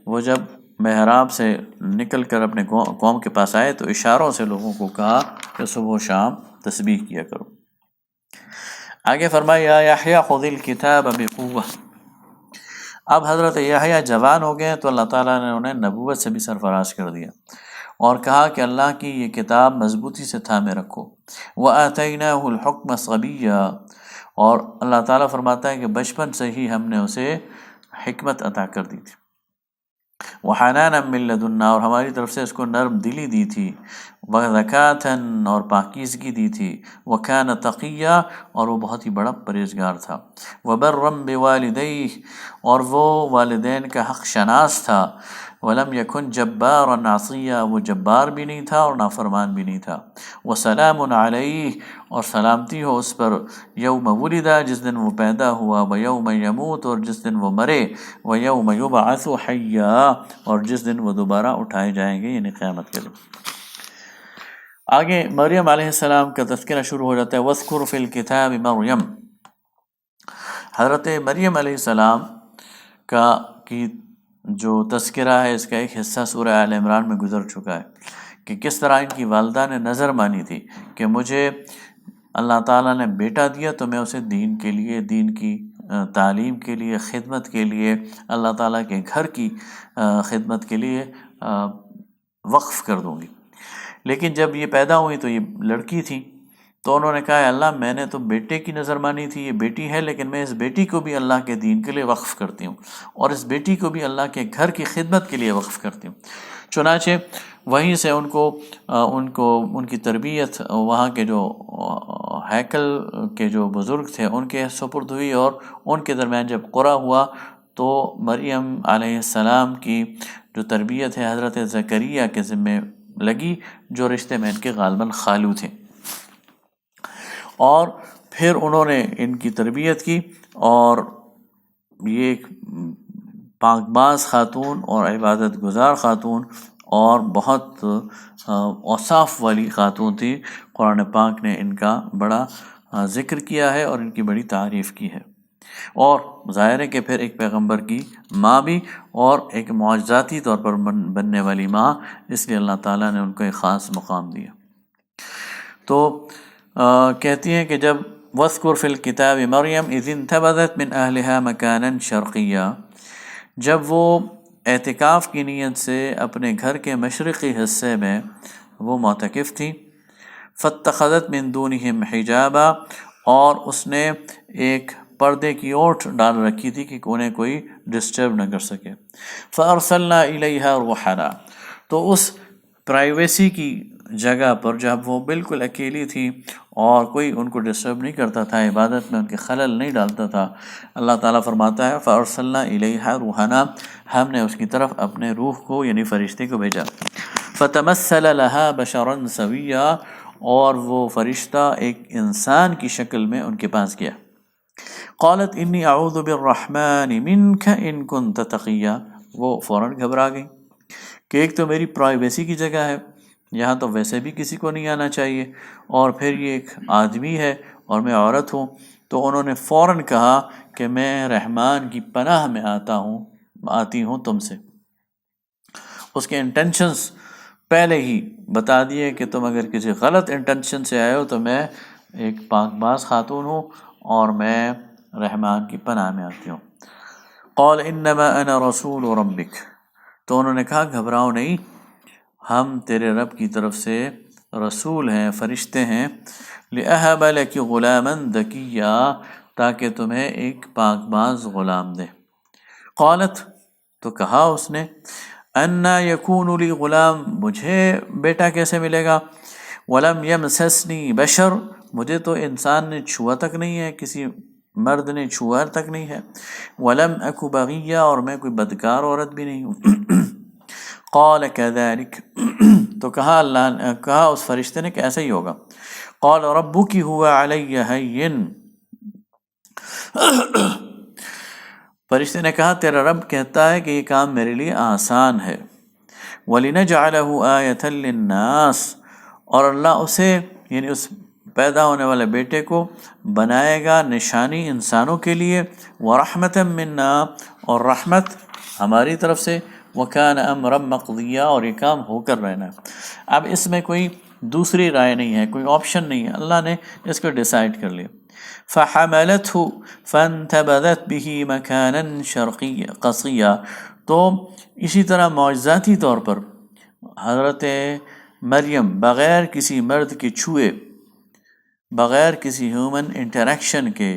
وہ جب محراب سے نکل کر اپنے قوم کے پاس آئے تو اشاروں سے لوگوں کو کہا کہ صبح و شام تسبیح کیا کرو۔ آگے فرمایا یا یحییٰ خذ الکتاب بقوہ، اب حضرت یحییٰ جوان ہو گئے تو اللہ تعالیٰ نے انہیں نبوت سے بھی سرفراز کر دیا اور کہا کہ اللہ کی یہ کتاب مضبوطی سے تھامے رکھو۔ وَآتَيْنَاهُ الْحُكْمَ صَبِيًّا، اور اللہ تعالیٰ فرماتا ہے کہ بچپن سے ہی ہم نے اسے حکمت عطا کر دی تھی۔ وحنانا من لدنا، اور ہماری طرف سے اس کو نرم دلی دی تھی، وزکاتن، اور پاکیزگی دی تھی، وکان تقیہ، اور وہ بہت ہی بڑا پرہیزگار تھا، وبرم بوالدیہ، اور وہ والدین کا حق شناس تھا، ولم یکن جبارا عصیہ، وہ جبار بھی نہیں تھا اور نافرمان بھی نہیں تھا، وسلام علیہ، اور سلامتی ہو اس پر، یوم ولدہ، جس دن وہ پیدا ہوا، ویوم یموت، اور جس دن وہ مرے، ویوم یبعث حیا، اور جس دن وہ دوبارہ اٹھائے جائیں گے، یعنی قیامت کے دن۔ آگے مریم علیہ السلام کا تذکرہ شروع ہو جاتا ہے، وَاذْكُرْ فِي الْكِتَابِ مریم، حضرت مریم علیہ السلام کی جو تذکرہ ہے، اس کا ایک حصہ سورہ آل عمران میں گزر چکا ہے کہ کس طرح ان کی والدہ نے نظر مانی تھی کہ مجھے اللہ تعالیٰ نے بیٹا دیا تو میں اسے دین کے لیے، دین کی تعلیم کے لیے، خدمت کے لیے، اللہ تعالیٰ کے گھر کی خدمت کے لیے وقف کر دوں گی۔ لیکن جب یہ پیدا ہوئی تو یہ لڑکی تھی، تو انہوں نے کہا ہے اللہ، میں نے تو بیٹے کی نظر مانی تھی، یہ بیٹی ہے، لیکن میں اس بیٹی کو بھی اللہ کے دین کے لیے وقف کرتی ہوں، اور اس بیٹی کو بھی اللہ کے گھر کی خدمت کے لیے وقف کرتی ہوں۔ چنانچہ وہیں سے ان کی تربیت وہاں کے جو ہیکل کے جو بزرگ تھے ان کے سپرد ہوئی، اور ان کے درمیان جب قرعہ ہوا تو مریم علیہ السلام کی جو تربیت ہے حضرت زکریا کے ذمے لگی، جو رشتے میں ان کے غالباً خالو تھے، اور پھر انہوں نے ان کی تربیت کی، اور یہ ایک پاک باز خاتون اور عبادت گزار خاتون اور بہت اوصاف والی خاتون تھی۔ قرآن پاک نے ان کا بڑا ذکر کیا ہے اور ان کی بڑی تعریف کی ہے، اور ظاہر ہے کہ پھر ایک پیغمبر کی ماں بھی، اور ایک معجزاتی طور پر بننے والی ماں، اس لیے اللہ تعالیٰ نے ان کو ایک خاص مقام دیا۔ تو کہتی ہیں کہ جب وَاذْكُرْ فِي الْكِتَابِ مَرْيَمْ إِذِ انْتَبَذَتْ مِنْ أَهْلِهَا مَكَانًا شَرْقِيًّا، جب وہ اعتکاف کی نیت سے اپنے گھر کے مشرقی حصے میں وہ معتکف تھی، فَاتَّخَذَتْ مِن دُونِهِمْ حِجَابًا، اور اس نے ایک پردے کی اوٹ ڈال رکھی تھی کہ انہیں کوئی ڈسٹرب نہ کر سکے، فَأَرْسَلْنَا إِلَيْهَا رُوحَنَا، تو اس پرائیویسی کی جگہ پر جب وہ بالکل اکیلی تھی اور کوئی ان کو ڈسٹرب نہیں کرتا تھا، عبادت میں ان کے خلل نہیں ڈالتا تھا، اللہ تعالیٰ فرماتا ہے فَأَرْسَلْنَا إِلَيْهَا رُوحَنَا، ہم نے اس کی طرف اپنے روح کو یعنی فرشتے کو بھیجا، فَتَمَثَّلَ لَهَا بَشَرًا سَوِيًّا، اور وہ فرشتہ ایک انسان کی شکل میں ان کے پاس گیا، قالت انی اعوذ بالرحمن منک ان کنت تقیا، وہ فوراً گھبرا گئی کہ ایک تو میری پرائیویسی کی جگہ ہے، یہاں تو ویسے بھی کسی کو نہیں آنا چاہیے، اور پھر یہ ایک آدمی ہے اور میں عورت ہوں، تو انہوں نے فوراً کہا کہ میں رحمان کی پناہ میں آتی ہوں تم سے۔ اس کے انٹینشنز پہلے ہی بتا دیے کہ تم اگر کسی غلط انٹینشن سے آئے ہو تو میں ایک پاک باز خاتون ہوں اور میں رحمان کی پناہ میں آتی ہوں۔ قال انما انا رسول ربک، تو انہوں نے کہا گھبراؤ نہیں، ہم تیرے رب کی طرف سے رسول ہیں، فرشتے ہیں، لأہب لک غلاما ذکیا، تاکہ تمہیں ایک پاک باز غلام دے۔ قالت، تو کہا اس نے، انا یکون لی غلام، مجھے بیٹا کیسے ملے گا، ولم یمسسنی بشر، مجھے تو انسان نے چھوا تک نہیں ہے، کسی مرد نے چھوا تک نہیں ہے، ولم اک بغیہ، اور میں کوئی بدکار عورت بھی نہیں ہوں۔ قال کذلک، تو کہا اس فرشتے نے کہ ایسا ہی ہوگا۔ قال ربک هو علی ہین، فرشتے نے کہا تیرا رب کہتا ہے کہ یہ کام میرے لیے آسان ہے، وَلِنَجْعَلَهُ آیَةً لِلنَّاسِ، اور اللہ اسے یعنی اس پیدا ہونے والے بیٹے کو بنائے گا نشانی انسانوں کے لیے، وَرَحْمَةً مِنَّا، اور رحمت ہماری طرف سے، وَكَانَ أَمْرًا مَقْضِيًّا، اور یہ کام ہو کر رہنا ہے۔ اب اس میں کوئی دوسری رائے نہیں ہے، کوئی آپشن نہیں ہے، اللہ نے اس کو ڈیسائیڈ کر لیا۔ فَحَمَلَتْهُ فَانْتَبَذَتْ بِهِ مَكَانًا قَصِيًّا، تو اسی طرح معجزاتی طور پر حضرت مریم بغیر کسی مرد کے چھوئے، بغیر کسی ہیومن انٹریکشن کے،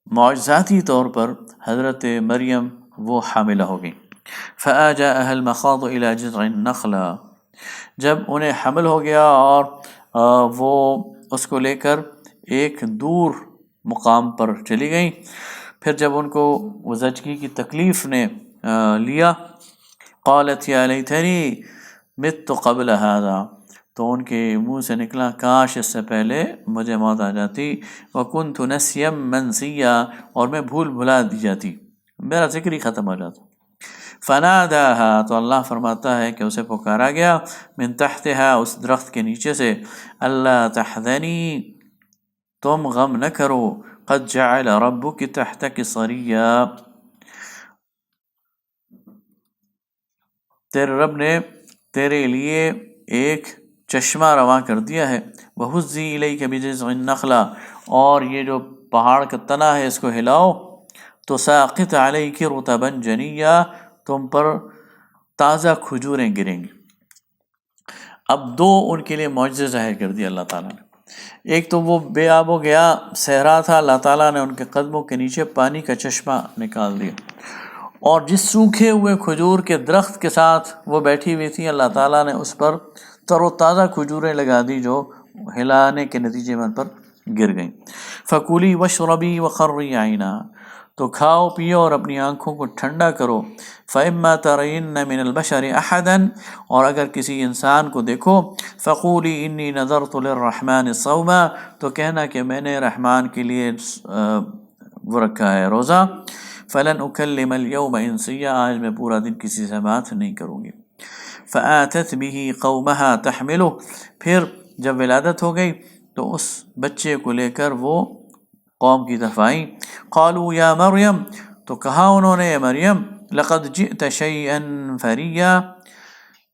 معجزاتی طور پر حضرت مریم وہ حاملہ ہو گئی۔ فآجاءها المخاض إلى جذع النخلة، جب انہیں حمل ہو گیا اور وہ اس کو لے کر ایک دور مقام پر چلی گئیں، پھر جب ان کو وہ زچگی کی تکلیف نے لیا، قالت یا لیتنی مت قبل هذا، تو ان کے منہ سے نکلا کاش اس سے پہلے مجھے موت آ جاتی، وکنت نسیا منسیا، اور میں بھول بھلا دی جاتی، میرا ذکر ہی ختم ہو جاتا۔ فناداها، تو اللہ فرماتا ہے کہ اسے پکارا گیا، من تحتها، اس درخت کے نیچے سے، اللہ تحزنی، تم غم نہ کرو، قد جعل ربک تحتک صریا، تیرے رب نے تیرے لیے ایک چشمہ رواں کر دیا ہے، وہزی الیک بجذع النخلہ، اور یہ جو پہاڑ کا تنا ہے اس کو ہلاؤ، تو ساقط علیک رطبا جنیا، تم پر تازہ کھجوریں گریں گی۔ اب دو ان کے لیے معجزے ظاہر کر دیا اللہ تعالیٰ نے، ایک تو وہ بے آب و گیا صحرا تھا، اللہ تعالیٰ نے ان کے قدموں کے نیچے پانی کا چشمہ نکال دیا، اور جس سوکھے ہوئے کھجور کے درخت کے ساتھ وہ بیٹھی ہوئی تھی، اللہ تعالیٰ نے اس پر تر و تازہ کھجوریں لگا دی جو ہلانے کے نتیجے میں ان پر گر گئیں۔ فکولی واشربی وقرری عینا، تو کھاؤ پیو اور اپنی آنکھوں کو ٹھنڈا کرو، فإما ترین من البشر احدا، اور اگر کسی انسان کو دیکھو، فقولی انی نذرت للرحمن صوما، تو کہنا کہ میں نے رحمان کے لیے وہ رکھا ہے روزہ، فلن اکلم اليوم انسیا، آج میں پورا دن کسی سے بات نہیں کروں گی۔ فآتت به قومها تحملہ، پھر جب ولادت ہو گئی تو اس بچے کو لے کر وہ قوم کی طرف آئیں، قالوا یا مریم، تو کہا انہوں نے، مریم، لقد جئت شیئا فریا،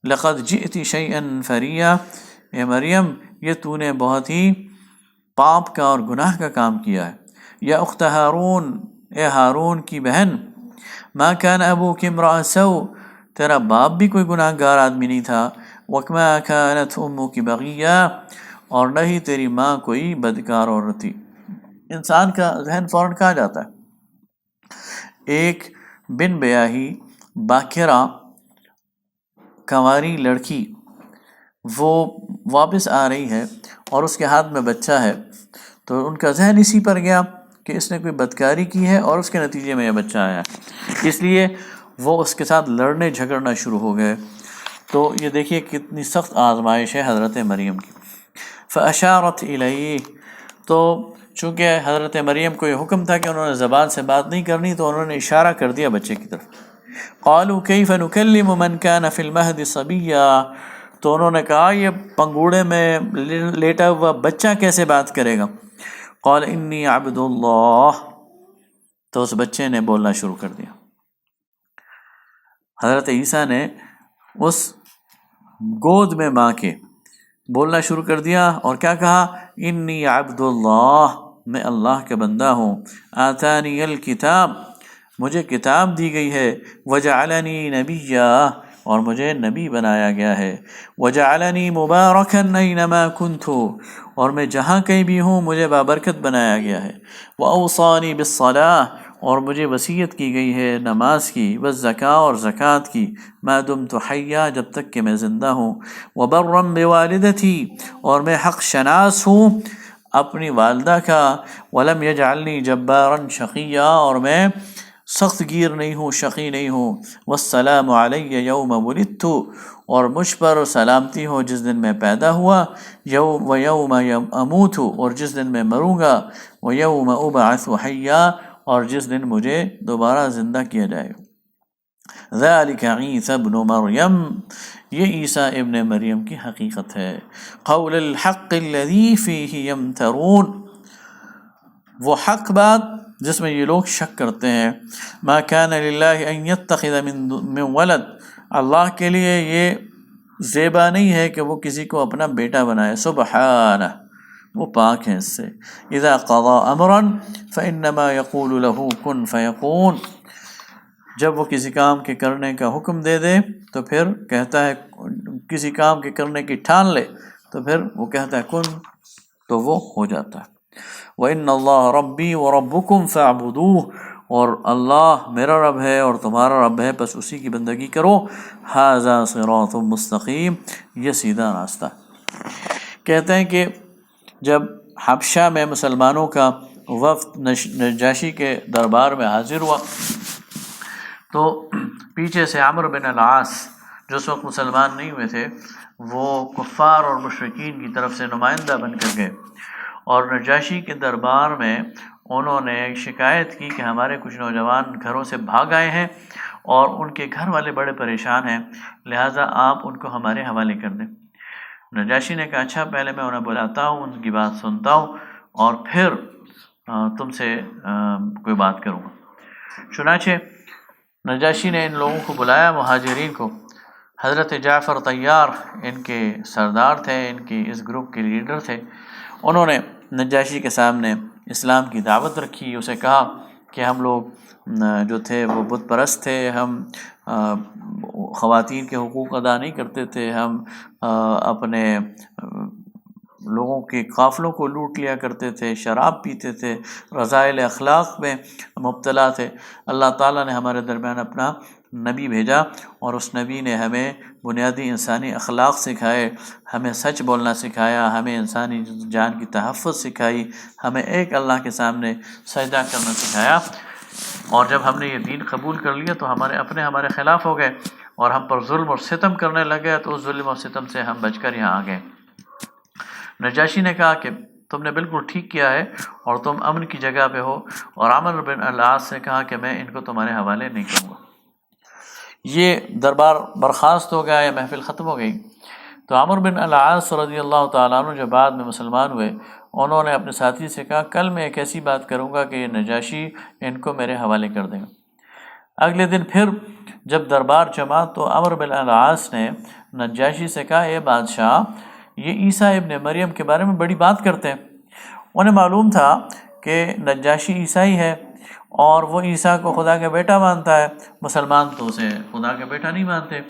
لقد جئت شیئا فریا، اے مریم یہ تو نے بہت ہی پاپ کا اور گناہ کا کام کیا ہے۔ یا اخت ہارون، اے ہارون کی بہن، ما کان ابوک امرأ سوء، تیرا باپ بھی کوئی گناہ گار آدمی نہیں تھا، وما کانت امک بغیہ، اور نہ ہی تیری ماں کوئی بدکار عورت تھی۔ انسان کا ذہن فوراً کہاں جاتا ہے، ایک بن بیاہی باکرہ کنواری لڑکی وہ واپس آ رہی ہے اور اس کے ہاتھ میں بچہ ہے، تو ان کا ذہن اسی پر گیا کہ اس نے کوئی بدکاری کی ہے اور اس کے نتیجے میں یہ بچہ آیا، اس لیے وہ اس کے ساتھ لڑنے جھگڑنا شروع ہو گئے۔ تو یہ دیکھیے کتنی سخت آزمائش ہے حضرت مریم کی۔ فاشارت الیہ، تو چونکہ حضرت مریم کو یہ حکم تھا کہ انہوں نے زبان سے بات نہیں کرنی، تو انہوں نے اشارہ کر دیا بچے کی طرف۔ قالوا کیف نکلم من کان فی المہد صبیا، تو انہوں نے کہا یہ پنگوڑے میں لیٹا ہوا بچہ کیسے بات کرے گا۔ قال انی عبد اللہ، تو اس بچے نے بولنا شروع کر دیا۔ حضرت عیسیٰ نے اس گود میں ماں کے بولنا شروع کر دیا، اور کیا کہا، انی عبد اللہ، میں اللہ کا بندہ ہوں، آتانی الکتاب، مجھے کتاب دی گئی ہے، وجعلنی نبیا، اور مجھے نبی بنایا گیا ہے، وجعلنی مبارکا اینما کنت، اور میں جہاں کہیں بھی ہوں مجھے بابرکت بنایا گیا ہے، واوصانی بالصلاۃ، اور مجھے وصیت کی گئی ہے نماز کی، والزکاۃ، اور زکوٰۃ کی، ما دمت حیا، جب تک کہ میں زندہ ہوں، وبرا بوالدتی، اور میں حق شناس ہوں اپنی والدہ کا، ولم یجعلنی جبارا شقیا، اور میں سخت گیر نہیں ہوں، شقی نہیں ہوں، والسلام علی یوم ولدت، اور مجھ پر سلامتی ہو جس دن میں پیدا ہوا، ویوم اموت، اور جس دن میں مروں گا، ویوم ابعث حیا، اور جس دن مجھے دوبارہ زندہ کیا جائے گا۔ ذلک عیسی ابن مریم، یہ عیسیٰ ابن مریم کی حقیقت ہے۔ قول الحق الذی فیہ یمترون، وہ حق بات جس میں یہ لوگ شک کرتے ہیں۔ ما کان للہ ان یتخذ من ولد، اللہ کے لیے یہ زیبا نہیں ہے کہ وہ کسی کو اپنا بیٹا بنائے، سبحانہ، وہ پاک ہیں اس سے۔ اذا قضى امرا فانما يقول له كن فيكون، جب وہ کسی کام کے کرنے کا حکم دے دے تو پھر کہتا ہے، کسی کام کے کرنے کی ٹھان لے تو پھر وہ کہتا ہے کن، تو وہ ہو جاتا ہے۔ وَإِنَّ اللَّهَ رَبِّي وَرَبُّكُمْ فَاعْبُدُوهُ، اور اللہ میرا رب ہے اور تمہارا رب ہے، بس اسی کی بندگی کرو۔ ھذا صراط مستقیم، یہ سیدھا راستہ۔ کہتے ہیں کہ جب حبشہ میں مسلمانوں کا وفد نجاشی کے دربار میں حاضر ہوا تو پیچھے سے عمرو بن العاص جو اس وقت مسلمان نہیں ہوئے تھے، وہ کفار اور مشرکین کی طرف سے نمائندہ بن کر گئے، اور نجاشی کے دربار میں انہوں نے شکایت کی کہ ہمارے کچھ نوجوان گھروں سے بھاگ آئے ہیں اور ان کے گھر والے بڑے پریشان ہیں، لہٰذا آپ ان کو ہمارے حوالے کر دیں۔ نجاشی نے کہا اچھا، پہلے میں انہیں بلاتا ہوں، ان کی بات سنتا ہوں اور پھر تم سے کوئی بات کروں گا۔ چنانچہ نجاشی نے ان لوگوں کو بلایا، مہاجرین کو۔ حضرت جعفر طیار ان کے سردار تھے، ان کے اس گروپ کے لیڈر تھے۔ انہوں نے نجاشی کے سامنے اسلام کی دعوت رکھی، اسے کہا کہ ہم لوگ جو تھے وہ بت پرست تھے، ہم خواتین کے حقوق ادا نہیں کرتے تھے، ہم اپنے لوگوں کے قافلوں کو لوٹ لیا کرتے تھے، شراب پیتے تھے، رذائل اخلاق میں مبتلا تھے۔ اللہ تعالیٰ نے ہمارے درمیان اپنا نبی بھیجا اور اس نبی نے ہمیں بنیادی انسانی اخلاق سکھائے، ہمیں سچ بولنا سکھایا، ہمیں انسانی جان کی تحفظ سکھائی، ہمیں ایک اللہ کے سامنے سجدہ کرنا سکھایا۔ اور جب ہم نے یہ دین قبول کر لیا تو ہمارے خلاف ہو گئے اور ہم پر ظلم اور ستم کرنے لگے، تو اس ظلم اور ستم سے ہم بچ کر یہاں آ گئے۔ نجاشی نے کہا کہ تم نے بالکل ٹھیک کیا ہے اور تم امن کی جگہ پہ ہو، اور عمرو بن العاص سے کہا کہ میں ان کو تمہارے حوالے نہیں کروں گا۔ یہ دربار برخاست ہو گیا، یہ محفل ختم ہو گئی۔ تو عمرو بن العاص رضی اللہ تعالیٰ عنہ جو بعد میں مسلمان ہوئے، انہوں نے اپنے ساتھی سے کہا کل میں ایک ایسی بات کروں گا کہ یہ نجاشی ان کو میرے حوالے کر دے گا۔ اگلے دن پھر جب دربار جما تو عمرو بن العاص نے نجاشی سے کہا اے بادشاہ، یہ عیسیٰ ابن مریم کے بارے میں بڑی بات کرتے ہیں۔ انہیں معلوم تھا کہ نجاشی عیسائی ہے اور وہ عیسیٰ کو خدا کا بیٹا مانتا ہے، مسلمان تو اسے خدا کا بیٹا نہیں مانتے،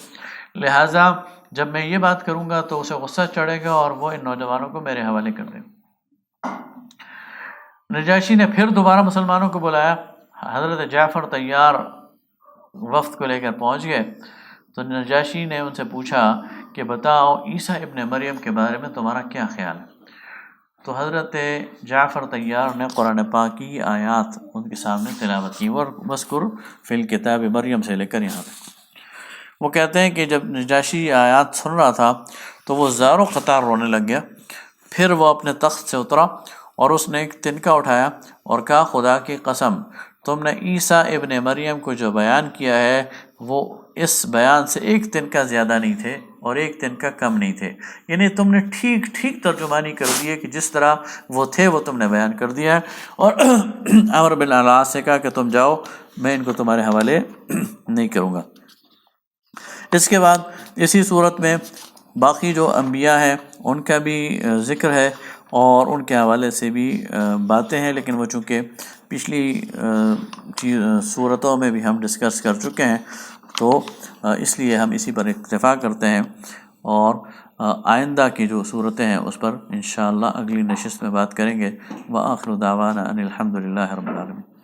لہٰذا جب میں یہ بات کروں گا تو اسے غصہ چڑھے گا اور وہ ان نوجوانوں کو میرے حوالے کر دے گا۔ نجاشی نے پھر دوبارہ مسلمانوں کو بلایا، حضرت جعفر طیار وفد کو لے کر پہنچ گئے تو نجاشی نے ان سے پوچھا کہ بتاؤ عیسیٰ ابن مریم کے بارے میں تمہارا کیا خیال ہے؟ تو حضرت جعفر طیار نے قرآن پاک کی آیات ان کے سامنے تلاوت کی، وَاذْكُرْ فِي الْكِتَابِ مریم سے لے کر یہاں تک۔ وہ کہتے ہیں کہ جب نجاشی آیات سن رہا تھا تو وہ زار و قطار رونے لگ گیا، پھر وہ اپنے تخت سے اترا اور اس نے ایک تنکا اٹھایا اور کہا خدا کی قسم، تم نے عیسیٰ ابن مریم کو جو بیان کیا ہے وہ اس بیان سے ایک تنکا زیادہ نہیں تھے اور ایک تنکا کم نہیں تھے، یعنی تم نے ٹھیک ٹھیک ترجمانی کر دی ہے کہ جس طرح وہ تھے وہ تم نے بیان کر دیا ہے۔ اور عمرو بن العاص سے کہا کہ تم جاؤ، میں ان کو تمہارے حوالے نہیں کروں گا۔ اس کے بعد اسی صورت میں باقی جو انبیاء ہیں ان کا بھی ذکر ہے اور ان کے حوالے سے بھی باتیں ہیں، لیکن وہ چونکہ پچھلی صورتوں میں بھی ہم ڈسکس کر چکے ہیں تو اس لیے ہم اسی پر اکتفا کرتے ہیں، اور آئندہ کی جو صورتیں ہیں اس پر انشاءاللہ اگلی نشست میں بات کریں گے۔ وآخر دعوانا ان الحمد للہ رب العالمین۔